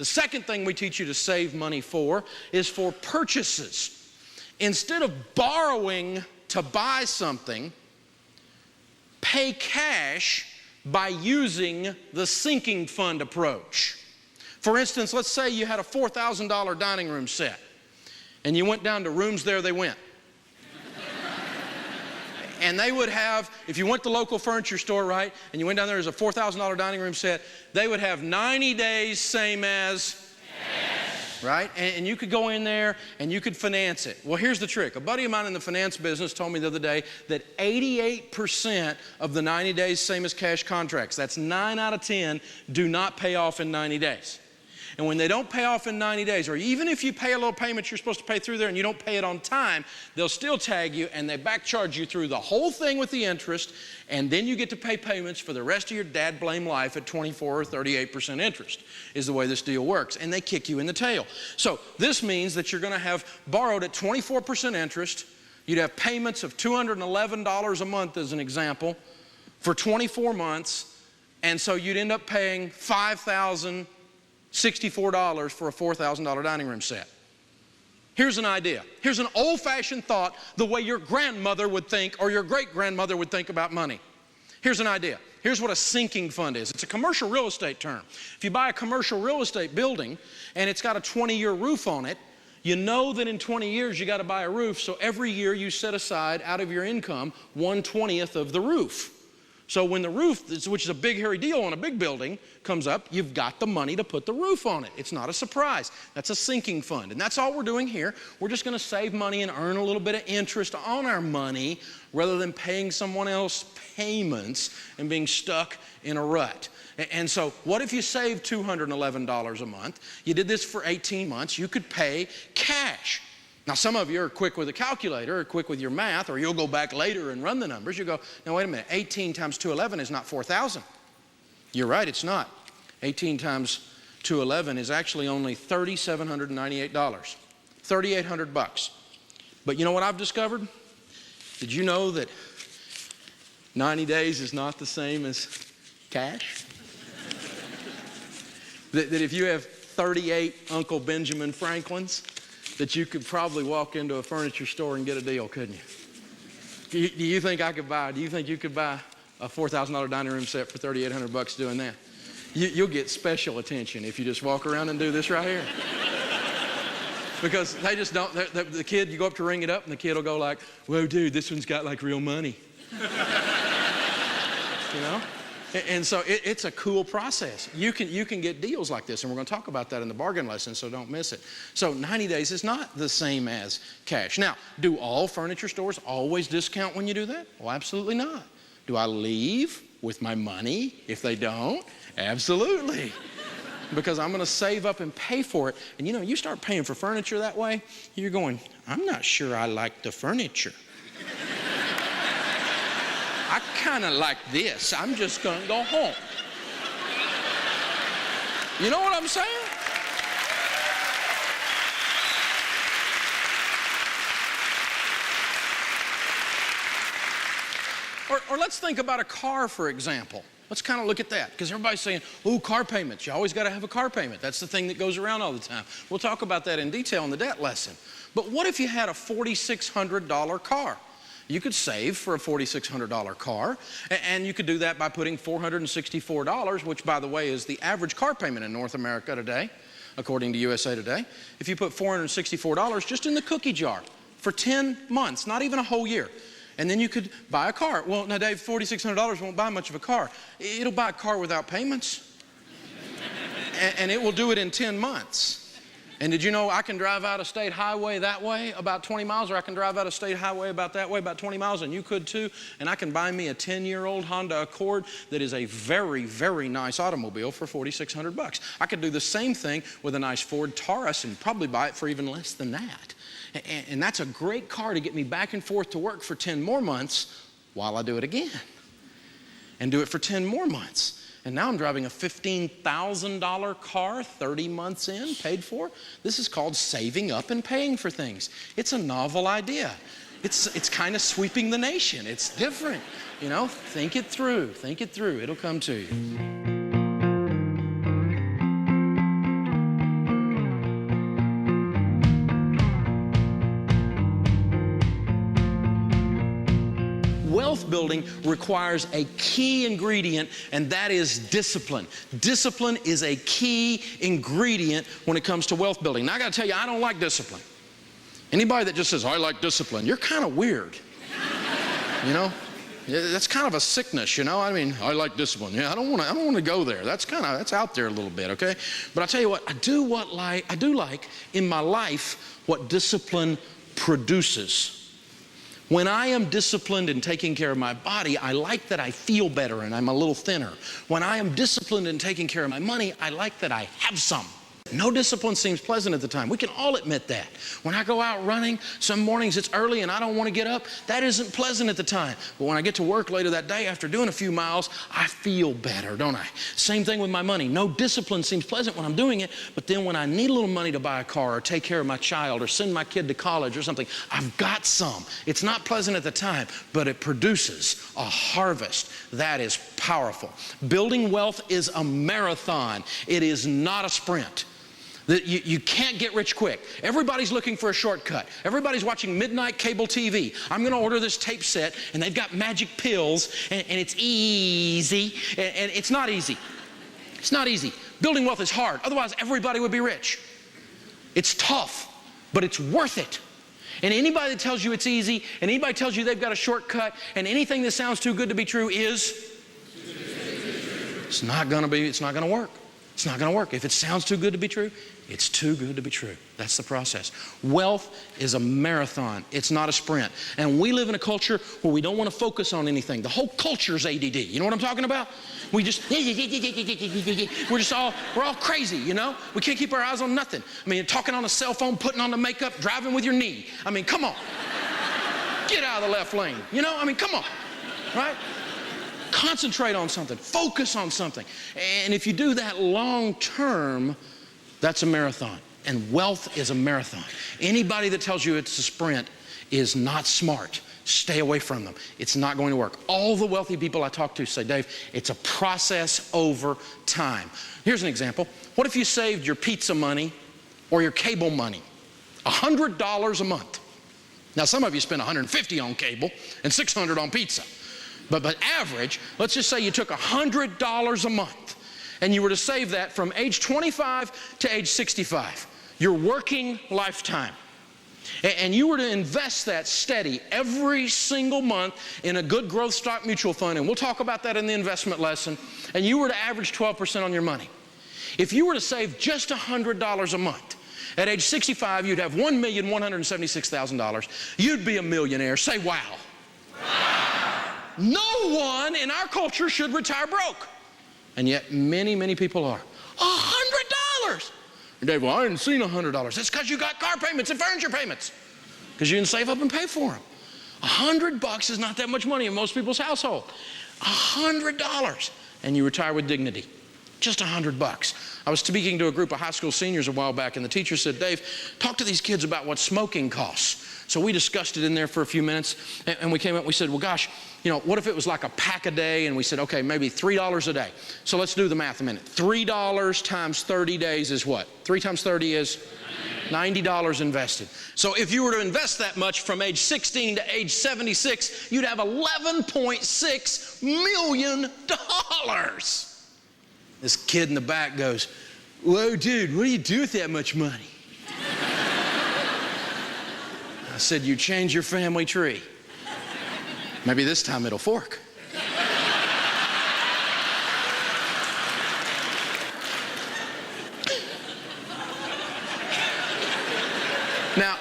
The second thing we teach you to save money for is for purchases. Instead of borrowing to buy something, pay cash by using the sinking fund approach. For instance, let's say you had a $4,000 dining room set, and you went down to Rooms There They Went. And they would have, if you went to the local furniture store, right, and you went down there, there's a $4,000 dining room set, they would have 90 days, same as cash. Right? And you could go in there and you could finance it. Well, here's the trick. A buddy of mine in the finance business told me the other day that 88% of the 90 days, same as cash contracts, that's 9 out of 10, do not pay off in 90 days. And when they don't pay off in 90 days, or even if you pay a little payment you're supposed to pay through there and you don't pay it on time, they'll still tag you and they back charge you through the whole thing with the interest, and then you get to pay payments for the rest of your dad blame life at 24 or 38% interest is the way this deal works, and they kick you in the tail. So this means that you're going to have borrowed at 24% interest. You'd have payments of $211 a month as an example for 24 months, and so you'd end up paying $5,064 for a $4,000 dining room set. Here's an idea. Here's an old-fashioned thought, the way your grandmother would think or your great-grandmother would think about money. Here's an idea. Here's what a sinking fund is. It's a commercial real estate term. If you buy a commercial real estate building and it's got a 20-year roof on it, you know that in 20 years you got to buy a roof, so every year you set aside out of your income 1/20th of the roof. So when the roof, which is a big hairy deal on a big building, comes up, you've got the money to put the roof on it. It's not a surprise. That's a sinking fund. And that's all we're doing here. We're just going to save money and earn a little bit of interest on our money rather than paying someone else payments and being stuck in a rut. And so what if you saved $211 a month? You did this for 18 months. You could pay cash. Now, some of you are quick with a calculator or quick with your math, or you'll go back later and run the numbers. You go, now, wait a minute, 18 times 211 is not 4,000. You're right, it's not. 18 times 211 is actually only $3,798, $3,800. But you know what I've discovered? Did you know that 90 days is not the same as cash? that if you have 38 Uncle Benjamin Franklins, that you could probably walk into a furniture store and get a deal, couldn't you? Do you think you could buy a $4,000 dining room set for $3,800 doing that? You'll get special attention if you just walk around and do this right here. Because they just don't, the kid, you go up to ring it up and the kid will go like, whoa, dude, this one's got like real money. You know? And so it's a cool process. You can get deals like this, and we're going to talk about that in the bargain lesson, so don't miss it. So 90 days is not the same as cash. Now, do all furniture stores always discount when you do that? Well, absolutely not. Do I leave with my money if they don't? Absolutely. Because I'm going to save up and pay for it. And you know, you start paying for furniture that way, you're going, I'm not sure I like the furniture. I kind of like this. I'm just going to go home. You know what I'm saying? Or let's think about a car, for example. Let's kind of look at that, because everybody's saying, oh, car payments. You always got to have a car payment. That's the thing that goes around all the time. We'll talk about that in detail in the debt lesson. But what if you had a $4,600 car? You could save for a $4,600 car, and you could do that by putting $464, which, by the way, is the average car payment in North America today, according to USA Today. If you put $464 just in the cookie jar for 10 months, not even a whole year, and then you could buy a car. Well, now, Dave, $4,600 won't buy much of a car. It'll buy a car without payments, and it will do it in 10 months. And did you know I can drive out a state highway that way about 20 miles, or I can drive out a state highway about that way about 20 miles, and you could too, and I can buy me a 10-year-old Honda Accord that is a very, very nice automobile for $4,600. I could do the same thing with a nice Ford Taurus and probably buy it for even less than that. And that's a great car to get me back and forth to work for 10 more months while I do it again. And do it for 10 more months. And now I'm driving a $15,000 car 30 months in, paid for. This is called saving up and paying for things. It's a novel idea. It's kind of sweeping the nation. It's different. You know, think it through. Think it through. It'll come to you. wealth building requires a key ingredient, and that is discipline. Discipline is a key ingredient when it comes to wealth building. Now, I got to tell you, I don't like discipline. Anybody that just says, I like discipline, you're kind of weird. You know? That's kind of a sickness, you know? I mean, I like discipline. Yeah, I don't want to go there. That's out there a little bit, okay? But I'll tell you what, I do like in my life what discipline produces. When I am disciplined in taking care of my body, I like that I feel better and I'm a little thinner. When I am disciplined in taking care of my money, I like that I have some. No discipline seems pleasant at the time. We can all admit that. When I go out running, some mornings it's early and I don't want to get up, that isn't pleasant at the time. But when I get to work later that day after doing a few miles, I feel better, don't I? Same thing with my money. No discipline seems pleasant when I'm doing it, but then when I need a little money to buy a car or take care of my child or send my kid to college or something, I've got some. It's not pleasant at the time, but it produces a harvest that is powerful. Building wealth is a marathon. It is not a sprint. You can't get rich quick. Everybody's looking for a shortcut. Everybody's watching midnight cable TV. I'm going to order this tape set, and they've got magic pills, and it's easy, and it's not easy. It's not easy. Building wealth is hard. Otherwise, everybody would be rich. It's tough, but it's worth it. And anybody that tells you it's easy, and anybody tells you they've got a shortcut, and anything that sounds too good to be true it's not going to work. It's not going to work. If it sounds too good to be true, it's too good to be true. That's the process. Wealth is a marathon. It's not a sprint. And we live in a culture where we don't want to focus on anything. The whole culture's ADD. You know what I'm talking about? We're all crazy, you know? We can't keep our eyes on nothing. I mean, talking on a cell phone, putting on the makeup, driving with your knee. I mean, come on. Get out of the left lane. You know? I mean, come on. Right? Concentrate on something. Focus on something. And if you do that long term, that's a marathon. And wealth is a marathon. Anybody that tells you it's a sprint is not smart. Stay away from them. It's not going to work. All the wealthy people I talk to say, Dave, it's a process over time. Here's an example. What if you saved your pizza money or your cable money? $100 a month. Now, some of you spend $150 on cable and $600 on pizza. But average, let's just say you took $100 a month and you were to save that from age 25 to age 65, your working lifetime. And you were to invest that steady every single month in a good growth stock mutual fund, and we'll talk about that in the investment lesson, and you were to average 12% on your money. If you were to save just $100 a month, at age 65, you'd have $1,176,000. You'd be a millionaire. Say wow. No one in our culture should retire broke. And yet many, many people are. $100! Dave, well, I didn't see $100. That's because you got car payments and furniture payments. Because you didn't save up and pay for them. $100 is not that much money in most people's household. $100. And you retire with dignity. Just $100. I was speaking to a group of high school seniors a while back, and the teacher said, Dave, talk to these kids about what smoking costs. So we discussed it in there for a few minutes, and we came up and we said, well, gosh, you know, what if it was like a pack a day? And we said, okay, maybe $3 a day. So let's do the math a minute. $3 times 30 days is what? 3 times 30 is $90 invested. So if you were to invest that much from age 16 to age 76, you'd have $11.6 million. This kid in the back goes, whoa, dude, what do you do with that much money? I said, you change your family tree. Maybe this time it'll fork. Now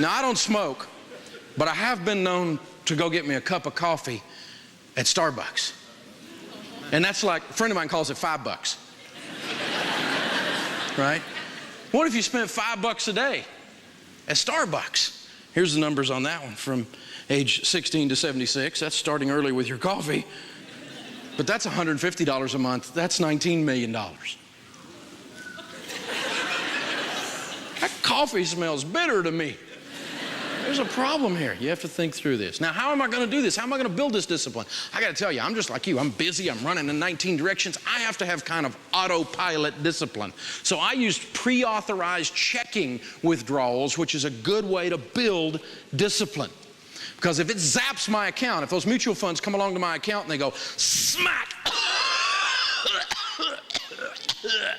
I don't smoke, but I have been known to go get me a cup of coffee at Starbucks. And that's like, a friend of mine calls it $5. Right? What if you spent $5 a day at Starbucks? Here's the numbers on that one from age 16 to 76. That's starting early with your coffee. But that's $150 a month. That's $19 million. That coffee smells bitter to me. There's a problem here. You have to think through this. Now, how am I going to do this? How am I going to build this discipline? I got to tell you, I'm just like you. I'm busy. I'm running in 19 directions. I have to have kind of autopilot discipline. So I used pre-authorized checking withdrawals, which is a good way to build discipline. Because if it zaps my account, if those mutual funds come along to my account and they go smack,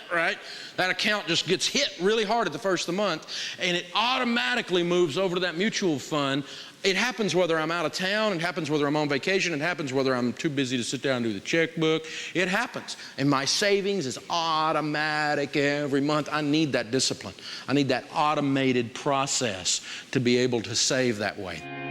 right? That account just gets hit really hard at the first of the month, and it automatically moves over to that mutual fund. It happens whether I'm out of town, it happens whether I'm on vacation, it happens whether I'm too busy to sit down and do the checkbook. It happens. And my savings is automatic every month. I need that discipline. I need that automated process to be able to save that way.